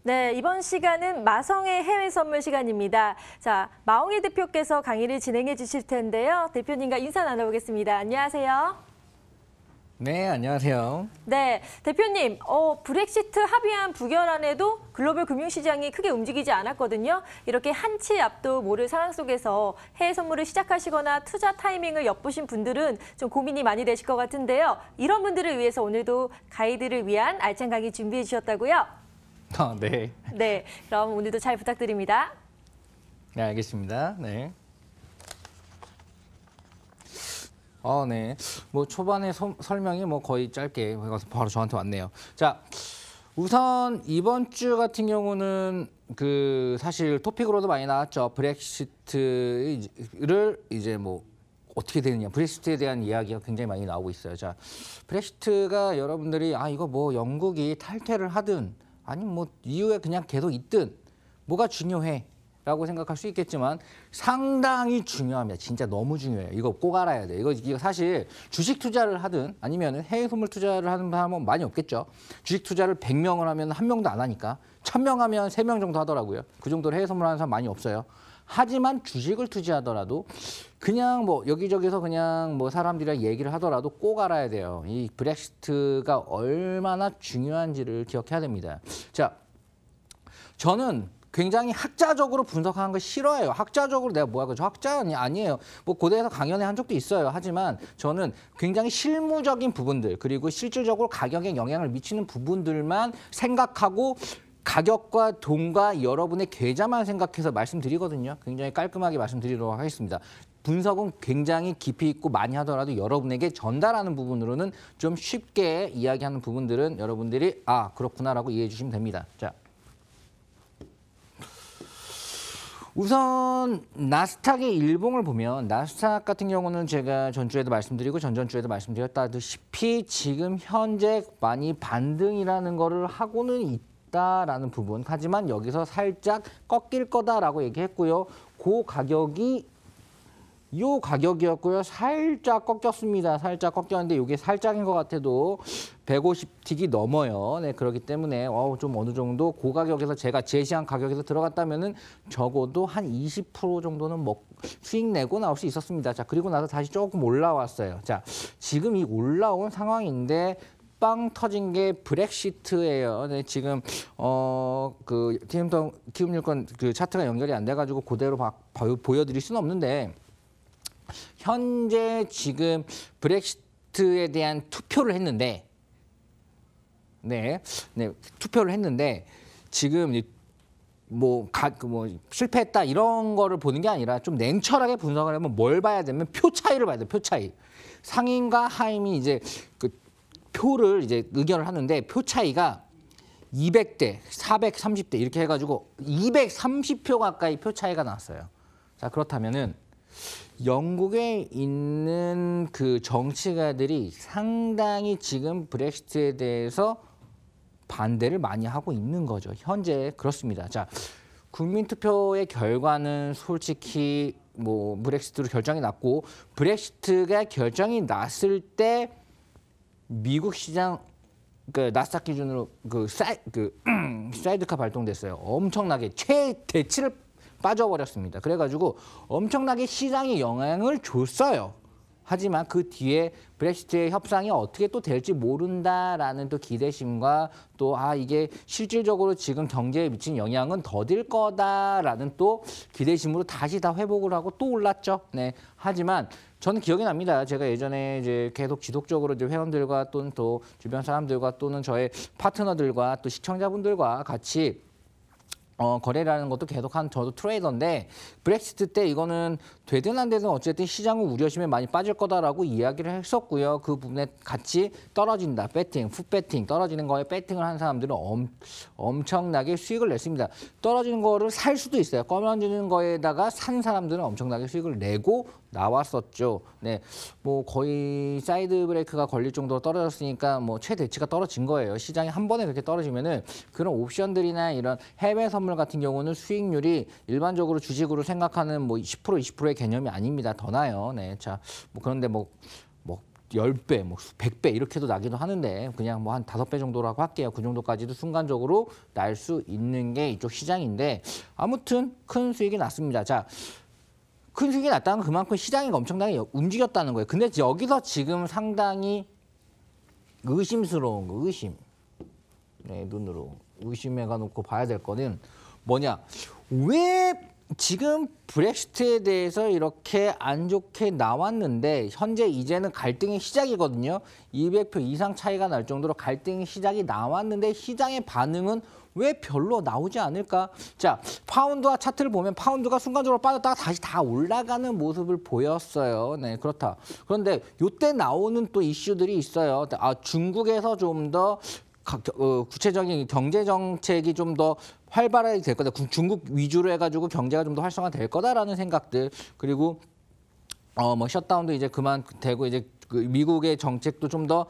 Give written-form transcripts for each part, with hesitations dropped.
네, 이번 시간은 마성의 해외 선물 시간입니다. 자, 마홍희 대표께서 강의를 진행해 주실 텐데요. 대표님과 인사 나눠보겠습니다. 안녕하세요. 네, 안녕하세요. 네, 대표님, 브렉시트 합의안 부결안에도 글로벌 금융시장이 크게 움직이지 않았거든요. 이렇게 한치 앞도 모를 상황 속에서 해외 선물을 시작하시거나 투자 타이밍을 엿보신 분들은 좀 고민이 많이 되실 것 같은데요. 이런 분들을 위해서 오늘도 가이드를 위한 알찬 강의 준비해 주셨다고요? 네. 네, 그럼 오늘도 잘 부탁드립니다. 네, 알겠습니다. 네. 네. 뭐 초반에 설명이 뭐 거의 짧게 바로 저한테 왔네요. 자, 우선 이번 주 같은 경우는 사실 토픽으로도 많이 나왔죠. 브렉시트를 이제 뭐 어떻게 되느냐, 브렉시트에 대한 이야기가 굉장히 많이 나오고 있어요. 자, 브렉시트가 여러분들이 이거 뭐 영국이 탈퇴를 하든 아니면 뭐 이후에 그냥 계속 있든 뭐가 중요해? 라고 생각할 수 있겠지만 상당히 중요합니다. 진짜 너무 중요해요. 이거 꼭 알아야 돼요. 이거 사실 주식 투자를 하든 아니면 해외 선물 투자를 하는 사람은 많이 없겠죠. 주식 투자를 100명을 하면 1명도 안 하니까 1000명 하면 3명 정도 하더라고요. 그 정도로 해외 선물 하는 사람 많이 없어요. 하지만 주식을 투자하더라도 그냥 뭐 여기저기서 그냥 뭐 사람들이랑 얘기를 하더라도 꼭 알아야 돼요. 이 브렉시트가 얼마나 중요한지를 기억해야 됩니다. 자, 저는 굉장히 학자적으로 분석하는 거 싫어해요. 학자적으로 내가 뭐하고 저 학자는 아니에요. 뭐 고대에서 강연회 한 적도 있어요. 하지만 저는 굉장히 실무적인 부분들 그리고 실질적으로 가격에 영향을 미치는 부분들만 생각하고 가격과 돈과 여러분의 계좌만 생각해서 말씀드리거든요. 굉장히 깔끔하게 말씀드리도록 하겠습니다. 분석은 굉장히 깊이 있고 많이 하더라도 여러분에게 전달하는 부분으로는 좀 쉽게 이야기하는 부분들은 여러분들이 그렇구나라고 이해해 주시면 됩니다. 자, 우선 나스닥의 일봉을 보면 나스닥 같은 경우는 제가 전주에도 말씀드리고 전전주에도 말씀드렸다시피 지금 현재 많이 반등이라는 거를 하고는 있다라는 부분. 하지만 여기서 살짝 꺾일 거다라고 얘기했고요. 그 가격이 요 가격이었고요. 살짝 꺾였습니다. 살짝 꺾였는데 이게 살짝인 것 같아도 150틱이 넘어요. 네, 그렇기 때문에 좀 어느 정도 그 가격에서 제가 제시한 가격에서 들어갔다면은 적어도 한 20% 정도는 수익 내고 나올 수 있었습니다. 자, 그리고 나서 다시 조금 올라왔어요. 자, 지금 이 올라온 상황인데 빵 터진 게 브렉시트예요. 네, 지금 키움증권 차트가 연결이 안 돼가지고 그대로 보여드릴 수는 없는데. 현재 지금 브렉시트에 대한 투표를 했는데, 투표를 했는데 지금 실패했다 이런 거를 보는 게 아니라 좀 냉철하게 분석을 하면 뭘 봐야 되면 표 차이를 봐야 돼. 표 차이. 상인과 하인이 이제 표를 이제 의견을 하는데 표 차이가 200대, 430대 이렇게 해가지고 230표 가까이 표 차이가 났어요. 자, 그렇다면은. 영국에 있는 정치가들이 상당히 지금 브렉시트에 대해서 반대를 많이 하고 있는 거죠. 현재 그렇습니다. 자, 국민투표의 결과는 솔직히 브렉시트로 결정이 났고 브렉시트가 결정이 났을 때 미국 시장 나스닥 기준으로 사이드카 발동됐어요. 엄청나게 최대치를 빠져버렸습니다. 그래가지고 엄청나게 시장에 영향을 줬어요. 하지만 그 뒤에 브렉시트의 협상이 어떻게 또 될지 모른다라는 또 기대심과 또 이게 실질적으로 지금 경제에 미친 영향은 더딜 거다라는 또 기대심으로 다시 다 회복을 하고 또 올랐죠. 네. 하지만 저는 기억이 납니다. 제가 예전에 이제 계속 지속적으로 이제 회원들과 또는 또 주변 사람들과 또는 저의 파트너들과 또 시청자분들과 같이 거래라는 것도 계속한 저도 트레이더인데 브렉시트 때 이거는 되든 안 되든 어쨌든 시장은 우려심에 많이 빠질 거다라고 이야기를 했었고요. 그 부분에 같이 떨어진다. 배팅, 풋배팅, 떨어지는 거에 배팅을 한 사람들은 엄청나게 수익을 냈습니다. 떨어지는 거를 살 수도 있어요. 떨어지는 거에다가 산 사람들은 엄청나게 수익을 내고 나왔었죠. 네, 뭐 거의 사이드 브레이크가 걸릴 정도로 떨어졌으니까 뭐 최대치가 떨어진 거예요. 시장이 한 번에 그렇게 떨어지면은 그런 옵션들이나 이런 해외 선물 같은 경우는 수익률이 일반적으로 주식으로 생각하는 뭐 10% 20%의 개념이 아닙니다. 더 나요. 네, 자, 뭐 그런데 뭐 10배, 뭐 100배 이렇게도 나기도 하는데 그냥 뭐 한 5배 정도라고 할게요. 그 정도까지도 순간적으로 날 수 있는 게 이쪽 시장인데 아무튼 큰 수익이 났습니다. 자, 큰 수익이 났다는 건 그만큼 시장이 엄청나게 움직였다는 거예요. 근데 여기서 지금 상당히 의심스러운 거, 의심. 네, 눈으로 의심해가 놓고 봐야 될 거는 뭐냐. 왜 지금 브렉시트에 대해서 이렇게 안 좋게 나왔는데 현재 이제는 갈등의 시작이거든요. 200표 이상 차이가 날 정도로 갈등의 시작이 나왔는데 시장의 반응은 왜 별로 나오지 않을까? 자, 파운드와 차트를 보면 파운드가 순간적으로 빠졌다가 다시 다 올라가는 모습을 보였어요. 네, 그렇다. 그런데 이때 나오는 또 이슈들이 있어요. 중국에서 좀 더 구체적인 경제 정책이 좀 더 활발하게 될 거다. 중국 위주로 해가지고 경제가 좀 더 활성화될 거다라는 생각들. 그리고 뭐 셧다운도 이제 그만되고 이제 그 미국의 정책도 좀 더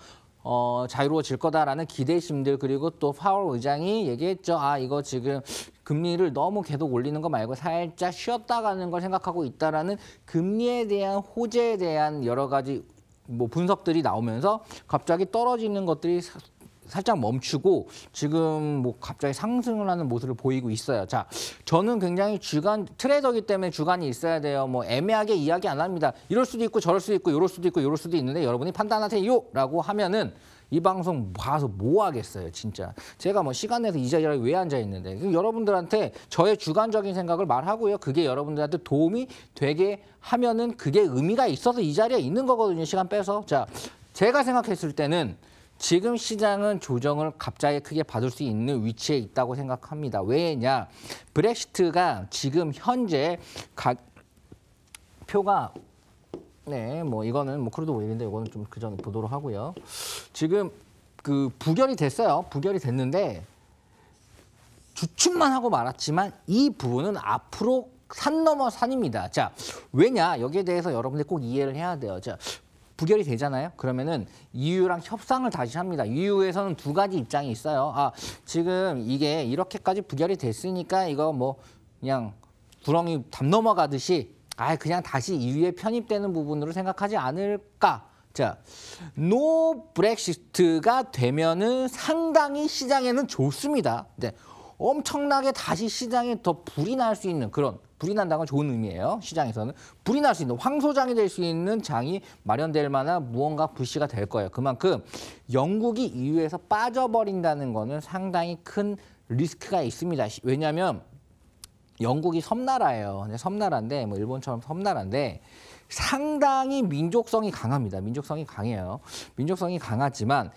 자유로워질 거다라는 기대심들. 그리고 또 파월 의장이 얘기했죠. 이거 지금 금리를 너무 계속 올리는 거 말고 살짝 쉬었다 가는 걸 생각하고 있다라는 금리에 대한 호재에 대한 여러 가지 뭐 분석들이 나오면서 갑자기 떨어지는 것들이 살짝 멈추고 지금 뭐 갑자기 상승을 하는 모습을 보이고 있어요. 자, 저는 굉장히 트레이더기 때문에 주관이 있어야 돼요. 뭐 애매하게 이야기 안 합니다. 이럴 수도 있고 저럴 수도 있고 이럴 수도 있고 이럴 수도 있는데 여러분이 판단하세요라고 하면은 이 방송 봐서 뭐 하겠어요, 진짜. 제가 뭐 시간 내서 이 자리에 왜 앉아 있는데 여러분들한테 저의 주관적인 생각을 말하고요. 그게 여러분들한테 도움이 되게 하면은 그게 의미가 있어서 이 자리에 있는 거거든요. 시간 빼서. 자, 제가 생각했을 때는 지금 시장은 조정을 갑자기 크게 받을 수 있는 위치에 있다고 생각합니다. 왜냐? 브렉시트가 지금 현재 표가 네, 뭐 이거는 뭐 크루드 오일인데 이거는 좀 그전 보도록 하고요. 지금 그 부결이 됐어요. 부결이 됐는데 주춤만 하고 말았지만 이 부분은 앞으로 산 넘어 산입니다. 자, 왜냐? 여기에 대해서 여러분들 꼭 이해를 해야 돼요. 자, 부결이 되잖아요. 그러면은 EU랑 협상을 다시 합니다. EU에서는 두 가지 입장이 있어요. 지금 이게 이렇게까지 부결이 됐으니까 이거 뭐 그냥 구렁이 담 넘어가듯이 그냥 다시 EU에 편입되는 부분으로 생각하지 않을까. 자, 노 브렉시트가 되면은 상당히 시장에는 좋습니다. 네, 엄청나게 다시 시장에 더 불이 날 수 있는 그런, 불이 난다는 건 좋은 의미예요. 시장에서는 불이 날 수 있는, 황소장이 될 수 있는 장이 마련될 만한 무언가 불씨가 될 거예요. 그만큼 영국이 EU에서 빠져버린다는 거는 상당히 큰 리스크가 있습니다. 왜냐하면 영국이 섬나라예요. 섬나라인데 뭐 일본처럼 섬나라인데 상당히 민족성이 강합니다. 민족성이 강해요. 민족성이 강하지만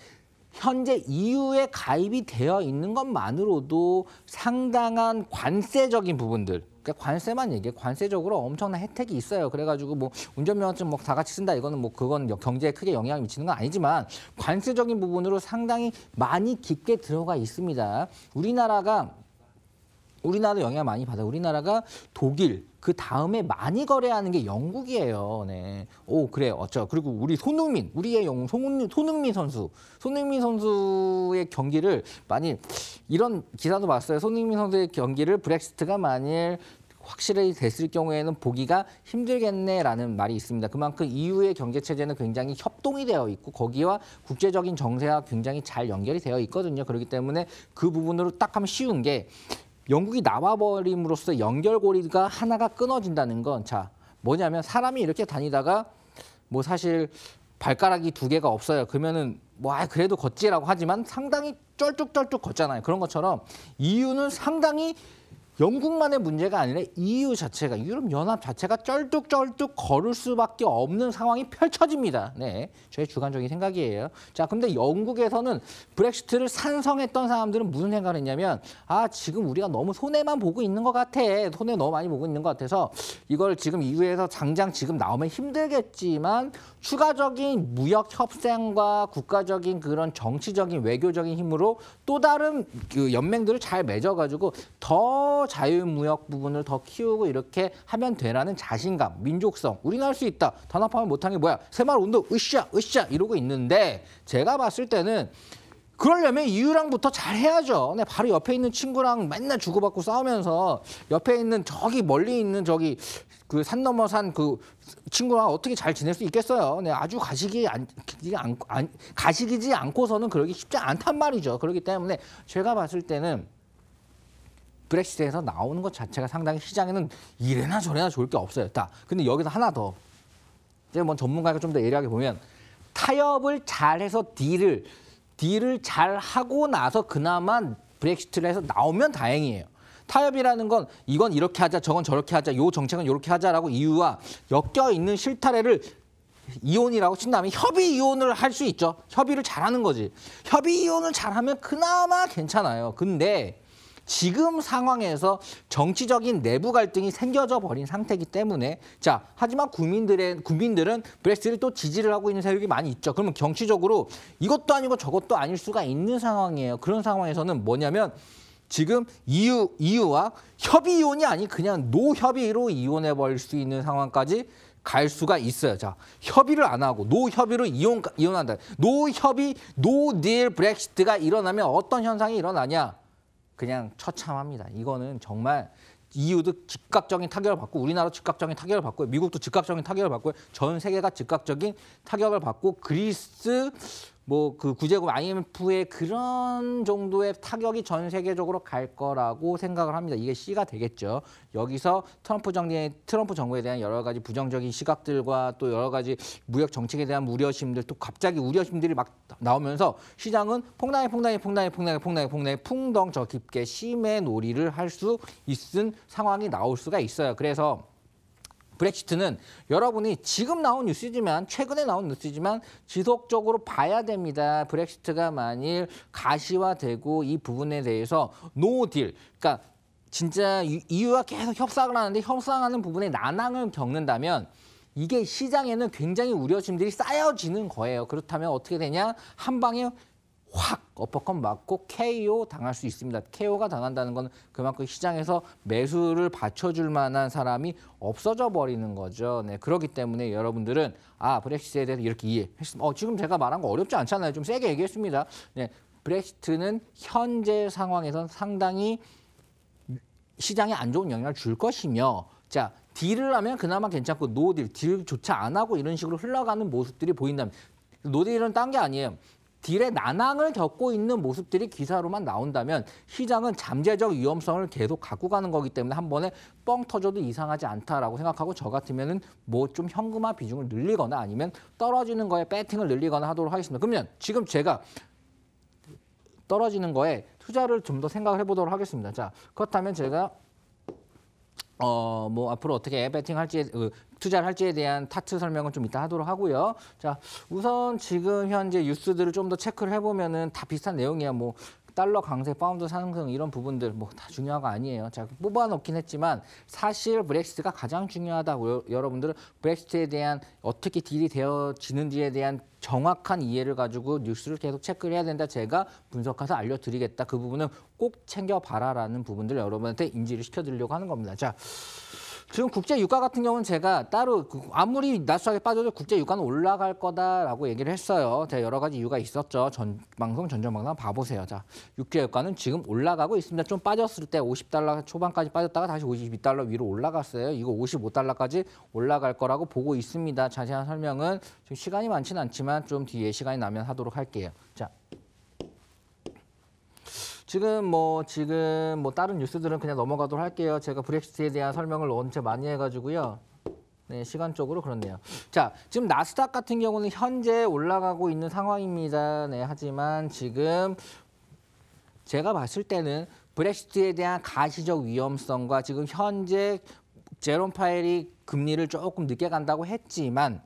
현재 EU에 가입이 되어 있는 것만으로도 상당한 관세적인 부분들, 그러니까 관세만 얘기해. 관세적으로 엄청난 혜택이 있어요. 그래가지고 뭐 운전면허증 뭐 다 같이 쓴다 이거는 뭐 그건 경제에 크게 영향을 미치는 건 아니지만 관세적인 부분으로 상당히 많이 깊게 들어가 있습니다. 우리나라도 영향을 많이 받아요. 우리나라가 독일, 그 다음에 많이 거래하는 게 영국이에요. 네. 그래요. 그리고 우리 손흥민, 우리의 영웅 손흥민 선수의 경기를 많이, 이런 기사도 봤어요. 손흥민 선수의 경기를 브렉시트가 만일 확실히 됐을 경우에는 보기가 힘들겠네라는 말이 있습니다. 그만큼 EU의 경제 체제는 굉장히 협동이 되어 있고 거기와 국제적인 정세와 굉장히 잘 연결이 되어 있거든요. 그렇기 때문에 그 부분으로 딱 하면 쉬운 게, 영국이 나와버림으로써 연결고리가 하나가 끊어진다는 건, 자, 뭐냐면 사람이 이렇게 다니다가 뭐 사실 발가락이 2개가 없어요. 그러면은 뭐 그래도 걷지라고 하지만 상당히 쩔쭉쩔쭉 걷잖아요. 그런 것처럼 EU는 상당히 영국만의 문제가 아니라 EU 자체가 유럽 연합 자체가 쩔뚝쩔뚝 걸을 수밖에 없는 상황이 펼쳐집니다. 네, 저의 주관적인 생각이에요. 자, 근데 영국에서는 브렉시트를 찬성했던 사람들은 무슨 생각을 했냐면 지금 우리가 너무 손해만 보고 있는 것 같아. 손해 너무 많이 보고 있는 것 같아서 이걸 지금 EU에서 당장 지금 나오면 힘들겠지만 추가적인 무역 협상과 국가적인 그런 정치적인 외교적인 힘으로 또 다른 그 연맹들을 잘 맺어가지고 더 자유무역 부분을 더 키우고 이렇게 하면 되라는 자신감, 민족성, 우리는 할 수 있다. 단합하면 못한 게 뭐야? 새마을 운동, 으쌰, 으쌰 이러고 있는데 제가 봤을 때는 그러려면 EU랑부터 잘 해야죠. 네, 바로 옆에 있는 친구랑 맨날 주고받고 싸우면서 옆에 있는 저기 멀리 있는 저기 그 산 넘어 산 그 친구랑 어떻게 잘 지낼 수 있겠어요. 네, 아주 가식이지 않고서는 그러기 쉽지 않단 말이죠. 그렇기 때문에 제가 봤을 때는 브렉시트에서 나오는 것 자체가 상당히 시장에는 이래나 저래나 좋을 게 없어요. 근데 여기서 하나 더. 이제 뭐 전문가가 좀 더 예리하게 보면 타협을 잘해서 딜을 잘 하고 나서 그나마 브렉시트를 해서 나오면 다행이에요. 타협이라는 건 이건 이렇게 하자, 저건 저렇게 하자, 요 정책은 이렇게 하자라고 EU와 엮여 있는 실타래를 이혼이라고 친다면 협의 이혼을 할 수 있죠. 협의를 잘하는 거지. 협의 이혼을 잘하면 그나마 괜찮아요. 근데 지금 상황에서 정치적인 내부 갈등이 생겨져 버린 상태이기 때문에 하지만 국민들은 브렉시트를 또 지지를 하고 있는 세력이 많이 있죠. 그러면 정치적으로 이것도 아니고 저것도 아닐 수가 있는 상황이에요. 그런 상황에서는 뭐냐면 지금 EU와 협의 이혼이 아닌 그냥 노협의로 이혼해 버릴 수 있는 상황까지 갈 수가 있어요. 협의를 안 하고 노협의로 이혼한다. 노협의, 노딜 브렉시트가 일어나면 어떤 현상이 일어나냐? 그냥 처참합니다. 이거는 정말 EU도 즉각적인 타격을 받고 우리나라도 즉각적인 타격을 받고 미국도 즉각적인 타격을 받고 전 세계가 즉각적인 타격을 받고 그리스 그 구제국 IMF의 그런 정도의 타격이 전 세계적으로 갈 거라고 생각을 합니다. 이게 C가 되겠죠. 여기서 트럼프 정부에 대한 여러 가지 부정적인 시각들과 또 여러 가지 무역 정책에 대한 우려심들 또 갑자기 우려심들이 막 나오면서 시장은 풍덩 저 깊게 심해 놀이를 할 수 있는 상황이 나올 수가 있어요. 그래서 브렉시트는 여러분이 지금 나온 뉴스지만 최근에 나온 뉴스지만 지속적으로 봐야 됩니다. 브렉시트가 만일 가시화되고 이 부분에 대해서 노딜, 그러니까 진짜 EU와 계속 협상을 하는데 협상하는 부분에 난항을 겪는다면 이게 시장에는 굉장히 우려심들이 쌓여지는 거예요. 그렇다면 어떻게 되냐? 한 방에 확 어퍼컷 맞고 KO 당할 수 있습니다. KO가 당한다는 건 그만큼 시장에서 매수를 받쳐줄 만한 사람이 없어져 버리는 거죠. 네, 그렇기 때문에 여러분들은 브렉시트에 대해서 이렇게 이해했습니다. 지금 제가 말한 거 어렵지 않잖아요. 좀 세게 얘기했습니다. 네, 브렉시트는 현재 상황에선 상당히 시장에 안 좋은 영향을 줄 것이며 딜을 하면 그나마 괜찮고 노딜, 딜조차 안 하고 이런 식으로 흘러가는 모습들이 보인다면 노딜은 딴 게 아니에요. 딜의 난항을 겪고 있는 모습들이 기사로만 나온다면 시장은 잠재적 위험성을 계속 갖고 가는 거기 때문에 한 번에 뻥 터져도 이상하지 않다라고 생각하고 저 같으면은 뭐 좀 현금화 비중을 늘리거나 아니면 떨어지는 거에 배팅을 늘리거나 하도록 하겠습니다. 그러면 지금 제가 떨어지는 거에 투자를 좀 더 생각을 해보도록 하겠습니다. 그렇다면 제가 앞으로 어떻게 배팅할지 투자를 할지에 대한 타트 설명은 좀 이따 하도록 하고요. 우선 지금 현재 뉴스들을 좀 더 체크를 해보면은 다 비슷한 내용이야. 달러 강세, 파운드 상승 이런 부분들 다 중요한 거 아니에요. 뽑아놓긴 했지만 사실 브렉시트가 가장 중요하다고요. 여러분들은 브렉시트에 대한 어떻게 딜이 되어지는지에 대한 정확한 이해를 가지고 뉴스를 계속 체크를 해야 된다. 제가 분석해서 알려드리겠다. 그 부분은 꼭 챙겨봐라라는 부분들을 여러분한테 인지를 시켜드리려고 하는 겁니다. 지금 국제 유가 같은 경우는 제가 따로 아무리 나스닥에 빠져도 국제 유가는 올라갈 거다라고 얘기를 했어요. 여러 가지 이유가 있었죠. 전 전방송 봐보세요. 국제 유가는 지금 올라가고 있습니다. 좀 빠졌을 때 50달러 초반까지 빠졌다가 다시 52달러 위로 올라갔어요. 이거 55달러까지 올라갈 거라고 보고 있습니다. 자세한 설명은 지금 시간이 많지는 않지만 좀 뒤에 시간이 나면 하도록 할게요. 지금 다른 뉴스들은 그냥 넘어가도록 할게요. 제가 브렉시트에 대한 설명을 원체 많이 해가지고요. 네, 시간적으로 그렇네요. 지금 나스닥 같은 경우는 현재 올라가고 있는 상황입니다. 네, 하지만 지금 제가 봤을 때는 브렉시트에 대한 가시적 위험성과 지금 현재 제롬 파웰이 금리를 조금 늦게 간다고 했지만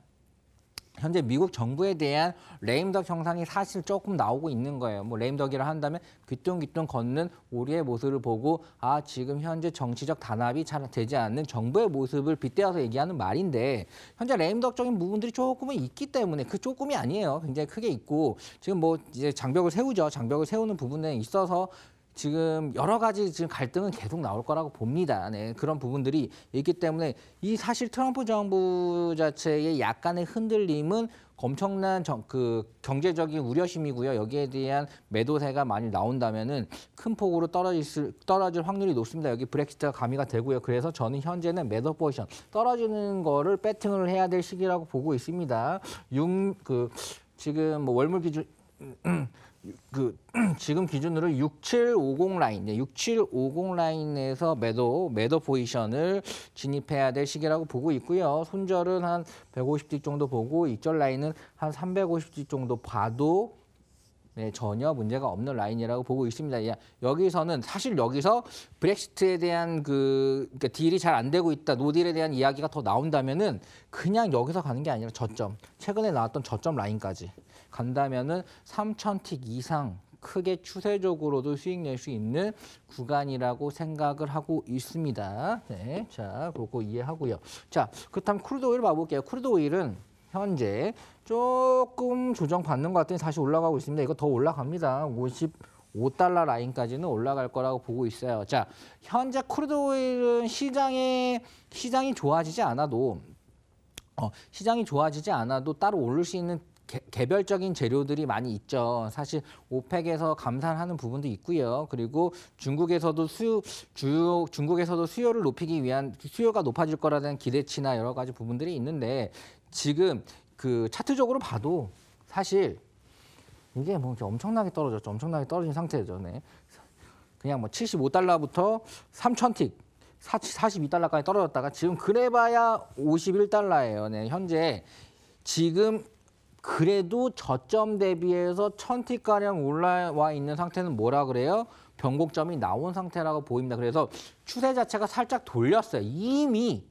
현재 미국 정부에 대한 레임덕 현상이 사실 조금 나오고 있는 거예요. 뭐 레임덕이라 한다면 귀뚱귀뚱 걷는 우리의 모습을 보고 아 지금 현재 정치적 단합이 잘 되지 않는 정부의 모습을 빗대어서 얘기하는 말인데 현재 레임덕적인 부분들이 조금은 있기 때문에 그 조금이 아니에요. 굉장히 크게 있고 지금 뭐 이제 장벽을 세우죠. 장벽을 세우는 부분에 있어서 지금 여러 가지 지금 갈등은 계속 나올 거라고 봅니다. 네, 그런 부분들이 있기 때문에 이 사실 트럼프 정부 자체의 약간의 흔들림은 엄청난 그 경제적인 우려심이고요. 여기에 대한 매도세가 많이 나온다면은 큰 폭으로 떨어질 확률이 높습니다. 여기 브렉시트가 가미가 되고요. 그래서 저는 현재는 매도 포지션 떨어지는 거를 배팅을 해야 될 시기라고 보고 있습니다. 지금 뭐 월물 기준 지금 기준으로 6750 라인, 6750 라인에서 매도 포지션을 진입해야 될 시기라고 보고 있고요. 손절은 한 150씩 정도 보고 익절 라인은 한 350씩 정도 봐도 네, 전혀 문제가 없는 라인이라고 보고 있습니다. 여기서는 사실 여기서 브렉시트에 대한 그러니까 딜이 잘 안 되고 있다, 노딜에 대한 이야기가 더 나온다면은 그냥 여기서 가는 게 아니라 저점, 최근에 나왔던 저점 라인까지 간다면은 3,000틱 이상 크게 추세적으로도 수익 낼 수 있는 구간이라고 생각을 하고 있습니다. 네, 자, 그거 이해하고요. 자, 그렇다면 크루드 오일 봐볼게요. 크루드 오일은 현재 조금 조정받는 것 같더니 다시 올라가고 있습니다. 이거 더 올라갑니다. 55달러 라인까지는 올라갈 거라고 보고 있어요. 자, 현재 크루드 오일은 시장이 좋아지지 않아도 따로 오를 수 있는 개별적인 재료들이 많이 있죠. 사실 오펙에서 감산하는 부분도 있고요. 그리고 중국에서도 수요를 높이기 위한 수요가 높아질 거라는 기대치나 여러 가지 부분들이 있는데 지금 그 차트적으로 봐도 사실 이게 뭐 엄청나게 떨어졌죠. 엄청나게 떨어진 상태죠. 네. 그냥 뭐 75달러부터 3,000틱 42달러까지 떨어졌다가 지금 그래봐야 51달러예요. 네. 현재 지금 그래도 저점 대비해서 1,000틱가량 올라와 있는 상태는 뭐라 그래요? 변곡점이 나온 상태라고 보입니다. 그래서 추세 자체가 살짝 돌렸어요. 이미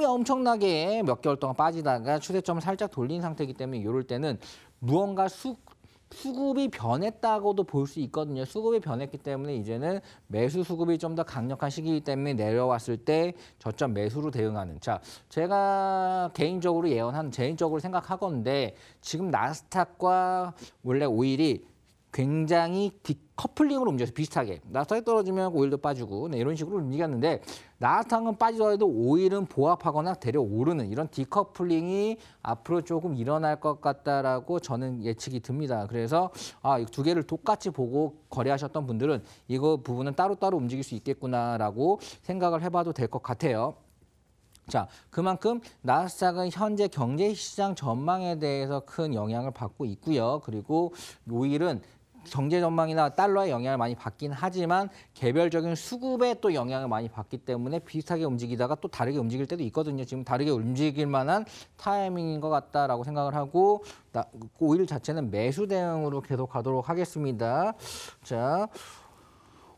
엄청나게 몇 개월 동안 빠지다가 추세점을 살짝 돌린 상태이기 때문에 이럴 때는 무언가 수급이 변했다고도 볼 수 있거든요. 수급이 변했기 때문에 이제는 매수 수급이 좀 더 강력한 시기이기 때문에 내려왔을 때 저점 매수로 대응하는. 자, 제가 개인적으로 생각하건데 지금 나스닥과 원래 오일이 굉장히 디커플링으로 움직여서 비슷하게 나스닥이 떨어지면 오일도 빠지고 네, 이런 식으로 움직였는데 나스닥은 빠지더라도 오일은 보합하거나 데려 오르는 이런 디커플링이 앞으로 조금 일어날 것 같다라고 저는 예측이 듭니다. 그래서 이 두 개를 똑같이 보고 거래하셨던 분들은 이거 부분은 따로따로 움직일 수 있겠구나라고 생각을 해봐도 될 것 같아요. 자, 그만큼 나스닥은 현재 경제시장 전망에 대해서 큰 영향을 받고 있고요. 그리고 오일은 경제 전망이나 달러의 영향을 많이 받긴 하지만 개별적인 수급에 또 영향을 많이 받기 때문에 비슷하게 움직이다가 또 다르게 움직일 때도 있거든요. 지금 다르게 움직일 만한 타이밍인 것 같다라고 생각을 하고 오일 자체는 매수 대응으로 계속 가도록 하겠습니다. 자,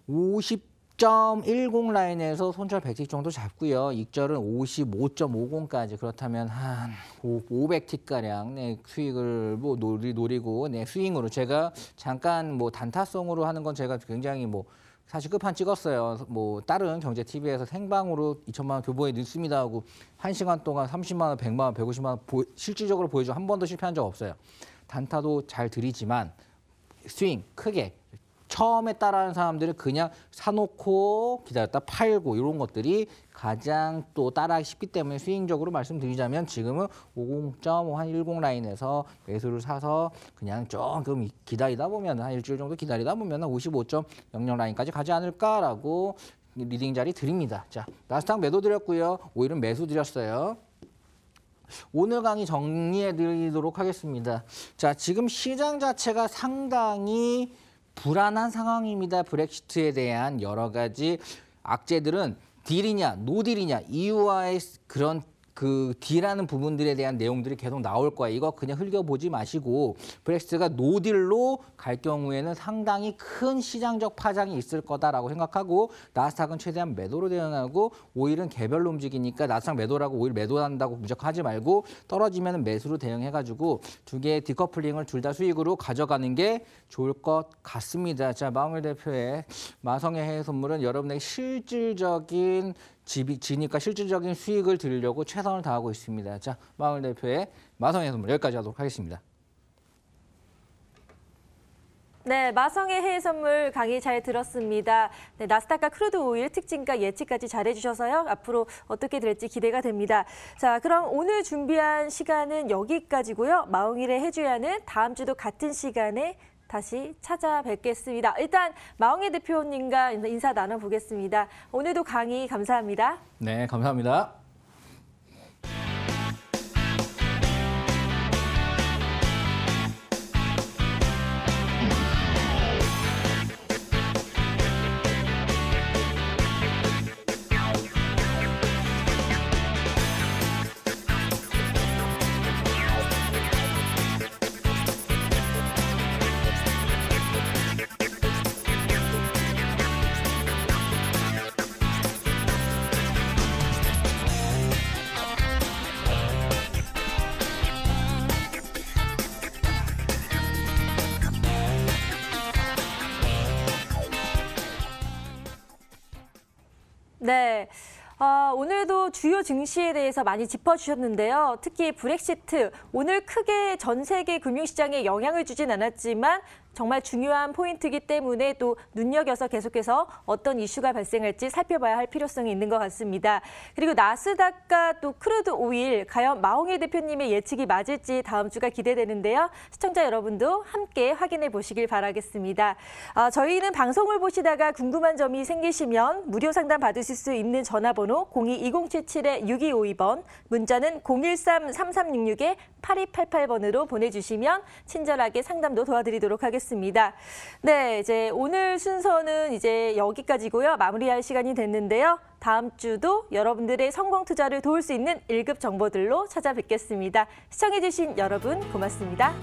50.10 라인에서 손절 100틱 정도 잡고요. 익절은 55.50까지 그렇다면 한 500틱가량 네, 수익을 뭐 노리고 네, 스윙으로 제가 잠깐 뭐 단타성으로 하는 건 제가 굉장히 뭐 사실 끝판 찍었어요. 뭐 다른 경제 TV에서 생방으로 2천만 원 교보에 넣습니다 하고 1시간 동안 30만 원, 100만 원, 150만 원 실질적으로 보여줘 한 번도 실패한 적 없어요. 단타도 잘 드리지만 스윙 크게 처음에 따라하는 사람들은 그냥 사놓고 기다렸다 팔고 이런 것들이 가장 또 따라하기 쉽기 때문에 스윙적으로 말씀드리자면 지금은 50.10 라인에서 매수를 사서 그냥 조금 기다리다 보면 한 일주일 정도 기다리다 보면 55.00 라인까지 가지 않을까라고 리딩 자리 드립니다. 자, 나스닥 매도 드렸고요. 오일은 매수 드렸어요. 오늘 강의 정리해 드리도록 하겠습니다. 자, 지금 시장 자체가 상당히 불안한 상황입니다. 브렉시트에 대한 여러 가지 악재들은 딜이냐 노딜이냐 EU와의 그런 그 D라는 부분들에 대한 내용들이 계속 나올 거예요. 이거 그냥 흘겨보지 마시고 브렉시트가 노딜로 갈 경우에는 상당히 큰 시장적 파장이 있을 거다라고 생각하고 나스닥은 최대한 매도로 대응하고 오일은 개별로 움직이니까 나스닥 매도라고 오일 매도한다고 무조건 하지 말고 떨어지면 매수로 대응해가지고 두 개의 디커플링을 둘 다 수익으로 가져가는 게 좋을 것 같습니다. 자, 마홍일 대표의 마성의 해외 선물은 여러분에게 실질적인 진입과 실질적인 수익을 드리려고 최선을 다하고 있습니다. 자, 마홍일 대표의 마성의 선물 여기까지 하도록 하겠습니다. 네, 마성의 해외 선물 강의 잘 들었습니다. 네, 나스닥과 크루드 오일 특징과 예측까지 잘해주셔서요. 앞으로 어떻게 될지 기대가 됩니다. 자, 그럼 오늘 준비한 시간은 여기까지고요. 마홍일의 해줘야는 다음 주도 같은 시간에 다시 찾아뵙겠습니다. 일단 마홍일 대표님과 인사 나눠보겠습니다. 오늘도 강의 감사합니다. 네, 감사합니다. 네. 오늘도 주요 증시에 대해서 많이 짚어주셨는데요. 특히 브렉시트, 오늘 크게 전 세계 금융시장에 영향을 주진 않았지만 정말 중요한 포인트이기 때문에 또 눈여겨서 계속해서 어떤 이슈가 발생할지 살펴봐야 할 필요성이 있는 것 같습니다. 그리고 나스닥과 또 크루드 오일, 과연 마홍일 대표님의 예측이 맞을지 다음 주가 기대되는데요. 시청자 여러분도 함께 확인해 보시길 바라겠습니다. 저희는 방송을 보시다가 궁금한 점이 생기시면 무료 상담 받으실 수 있는 전화번호 02-2077-6252번, 문자는 013-3366-8288번으로 보내주시면 친절하게 상담도 도와드리도록 하겠습니다. 네, 이제 오늘 순서는 이제 여기까지고요. 마무리할 시간이 됐는데요. 다음 주도 여러분들의 성공 투자를 도울 수 있는 1급 정보들로 찾아뵙겠습니다. 시청해주신 여러분 고맙습니다.